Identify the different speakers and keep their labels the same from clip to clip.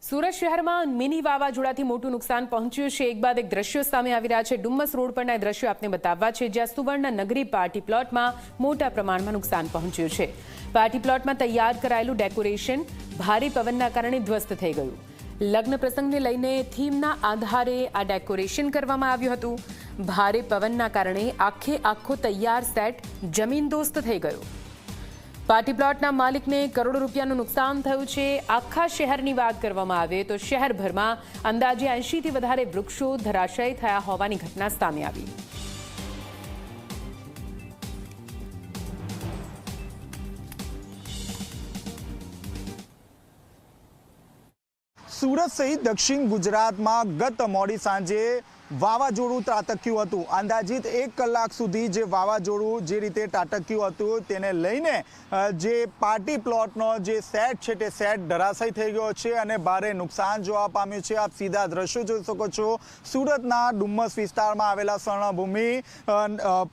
Speaker 1: સુરત શહેરમાં મિની વાવાઝોડાથી મોટું નુકસાન પહોંચ્યું છે। એક બાદ એક દ્રશ્યો સામે આવી રહ્યા છે। ડુમ્મસ રોડ પરના દ્રશ્યો આપને બતાવવા છે, જ્યાં સુવર્ણ નગરી પાર્ટી પ્લોટમાં મોટા પ્રમાણમાં નુકસાન પહોંચ્યું છે। પાર્ટી પ્લોટમાં તૈયાર કરાયેલું ડેકોરેશન ભારે પવનના કારણે ધ્વસ્ત થઈ ગયું। લગ્ન પ્રસંગને લઈને થીમના આધારે આ ડેકોરેશન કરવામાં આવ્યું હતું। ભારે પવનના કારણે આખો તૈયાર સેટ જમીનદોસ્ત થઈ ગયો। પાર્ટી પ્લોટના માલિકને કરોડો રૂપિયાનું નુકસાન થયું છે। આખા શહેરની વાત કરવામાં આવે તો શહેરભરમાં અંદાજે 80થી વધારે વૃક્ષો ધરાશાયી થયા હોવાની ઘટના સામે આવી।
Speaker 2: સુરત સહિત દક્ષિણ ગુજરાતમાં ગત મોડી સાંજે વાવાઝોડું ત્રાટક્યું હતું। અંદાજિત 1 કલાક સુધી જે વાવાઝોડું જે રીતે ત્રાટક્યું હતું તેને લઈને જે પાર્ટી પ્લોટનો જે સેટ છે તે સેટ ધરાશાયી થઈ ગયો છે અને ભારે નુકસાન જોવા પામ્યું છે। આપ સીધા દ્રશ્યો જોઈ શકો છો। સુરતના ડુમ્મસ વિસ્તારમાં આવેલા સ્વર્ણભૂમિ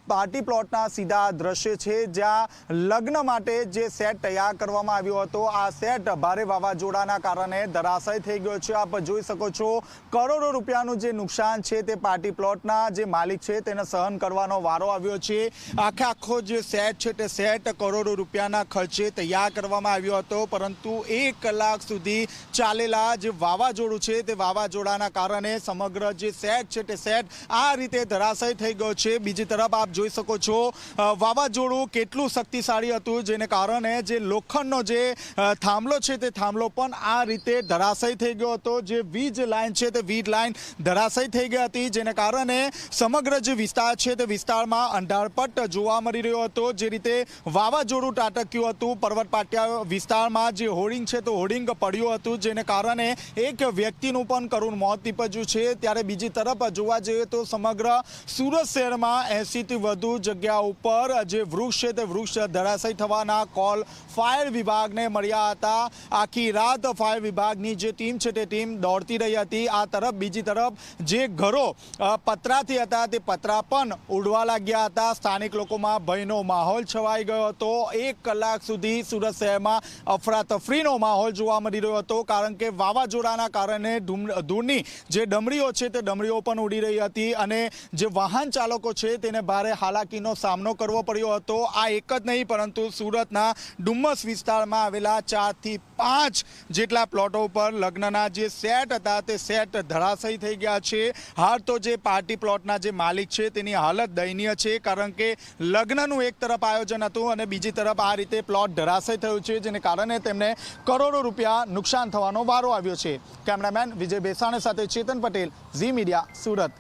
Speaker 2: પાર્ટી પ્લોટના સીધા દ્રશ્ય છે, જ્યાં લગ્ન માટે જે સેટ તૈયાર કરવામાં આવ્યો હતો આ સેટ ભારે વાવાઝોડાના કારણે ધરાશાયી થઈ ગયો છે। આપ જોઈ શકો છો કરોડો રૂપિયાનું જે નુકસાન છે તે પાર્ટી પ્લોટના જે માલિક છે તેને સહન કરવાનો વારો આવ્યો છે। આખો જે સેટ છે તે સેટ કરોડો રૂપિયાના ખર્ચે તૈયાર કરવામાં આવ્યો હતો, પરંતુ 1 કલાક સુધી ચાલેલા જે વાવાઝોડું છે તે વાવાઝોડાના કારણે સમગ્ર જે સેટ છે તે સેટ આ રીતે ધરાશાયી થઈ ગયો છે। બીજી તરફ આપ જોઈ શકો છો વાવાઝોડું કેટલું શક્તિશાળી હતું, જેને કારણે જે લોખંડનો જે થાંભલો છે તે થાંભલો પણ આ રીતે ધરાશાયી થઈ ગયો હતો। જે વીજ લાઈન છે તે વીજ લાઈન ધરાશાયી થઈ ગઈ હતી, જેને કારણે સમગ્ર જે વિસ્તાર છે તે વિસ્તારમાં અંધારપટ જોવા મળી રહ્યો હતો। જે રીતે વાવાઝોડું ત્રાટક્યું હતું પર્વત પાટિયા વિસ્તારમાં જે હોર્ડિંગ છે તો હોર્ડિંગ પડ્યું હતું, જેને કારણે એક વ્યક્તિનું પણ કરુણ મોત નીપજ્યું છે। ત્યારે બીજી તરફ જોવા જઈએ તો સમગ્ર સુરત શહેરમાં 80થી વધુ જગ્યા ઉપર જે વૃક્ષ છે તે વૃક્ષ ધરાશાયી થવાના કોલ ફાયર વિભાગને મળ્યા હતા। આખી રાત ફાયર વિભાગની જે ટીમ છે તે ટીમ દોડતી રહી હતી આ તરફ। બીજી તરફ જે ઘરો પતરાથી હતા તે પતરા પણ ઉડવા લાગ્યા હતા। સ્થાનિક લોકોમાં ભયનો માહોલ છવાઈ ગયો હતો। 1 કલાક સુધી સુરત શહેરમાં અફરાતફરીનો માહોલ જોવા મળી રહ્યો હતો, કારણ કે વાવાઝોડાના કારણે ધૂળની જે ડમરીઓ છે તે ડમરીઓ પણ ઉડી રહી હતી અને જે વાહન ચાલકો છે તેને ભારે હાલાકીનો સામનો કરવો પડ્યો હતો। આ એક જ નહીં, પરંતુ સુરતના ડુમ્મસ વિસ્તારમાં આવેલા 4 થી 5 જેટલા પ્લોટો પર લગ્નના જે સેટ હતા તે સેટ ધરાશાયી થઈ ગયા છે। હાલ તો જે પાર્ટી પ્લોટના જે માલિક છે તેની હાલત દયનીય છે, કારણ કે લગ્નનું એક તરફ આયોજન હતું અને બીજી તરફ આ રીતે પ્લોટ ધરાશાયી થયું છે, જેને કારણે તેમને કરોડો રૂપિયા નુકસાન થવાનો વારો આવ્યો છે। કેમેરામેન વિજય બેસાણે સાથે ચેતન પટેલ, ઝી મીડિયા, સુરત।